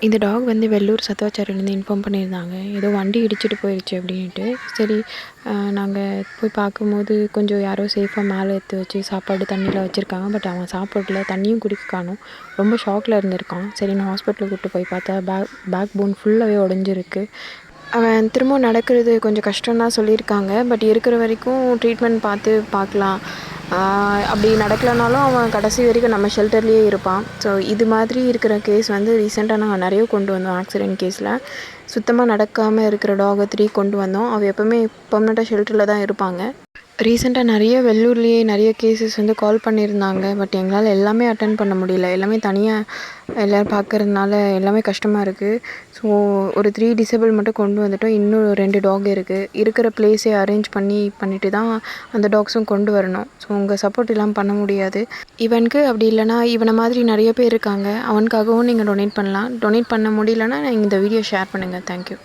இந்த டாக் வந்து வெள்ளூர் சத்துவாச்சாரிலேருந்து இன்ஃபார்ம் பண்ணியிருந்தாங்க. ஏதோ வண்டி இடிச்சிட்டு போயிடுச்சு அப்படின்ட்டு. சரி நாங்கள் போய் பார்க்கும்போது கொஞ்சம் யாரோ சேஃபாக மேலே எடுத்து வச்சு சாப்பாடு தண்ணிலாம் வச்சுருக்காங்க. பட் அவன் சாப்பிடல, தண்ணியும் குடிக்க காணோம். ரொம்ப ஷாக்கில் இருந்திருக்கான். சரின்னு ஹாஸ்பிட்டலுக்கு கூப்பிட்டு போய் பார்த்தா பேக் போன் ஃபுல்லாகவே உடஞ்சிருக்கு. அவன் திரும்பவும் நடக்கிறது கொஞ்சம் கஷ்டம் தான் சொல்லியிருக்காங்க. பட் இருக்கிற வரைக்கும் ட்ரீட்மெண்ட் பார்க்கலாம். அப்படி நடக்கலைனாலும் அவன் கடைசி வரைக்கும் நம்ம ஷெல்டர்லேயே இருப்பான். ஸோ இது மாதிரி இருக்கிற கேஸ் வந்து ரீசெண்டாக நாங்கள் நிறைய கொண்டு வந்தோம். ஆக்சிடெண்ட் கேஸில் சுத்தமாக நடக்காமல் இருக்கிற டாகை 3 கொண்டு வந்தோம். அவள் எப்போவுமே பெர்மனெண்ட்டாக ஷெல்டரில் தான் இருப்பாங்க. ரீசெண்டாக நிறைய வெள்ளூர்லேயே நிறைய கேஸஸ் வந்து கால் பண்ணியிருந்தாங்க. பட் எங்களால் எல்லாமே அட்டென்ட் பண்ண முடியல. எல்லாமே தனியாக எல்லோரும் பார்க்கறதுனால எல்லாமே கஷ்டமாக இருக்குது. ஸோ ஒரு 3 டிசேபிள் மட்டும் கொண்டு வந்துட்டோம். இன்னும் 2 டாக் இருக்குது. இருக்கிற பிளேஸே அரேஞ்ச் பண்ணிட்டு தான் அந்த டாக்ஸும் கொண்டு வரணும். ஸோ உங்கள் சப்போர்ட் இல்லாமல் பண்ண முடியாது. இவனுக்கு அப்படி இல்லைனா இவனை மாதிரி நிறைய பேர் இருக்காங்க. அவனுக்காகவும் நீங்கள் டொனேட் பண்ணலாம். டொனேட் பண்ண முடியலன்னா இந்த வீடியோ ஷேர் பண்ணுங்கள். தேங்க்யூ.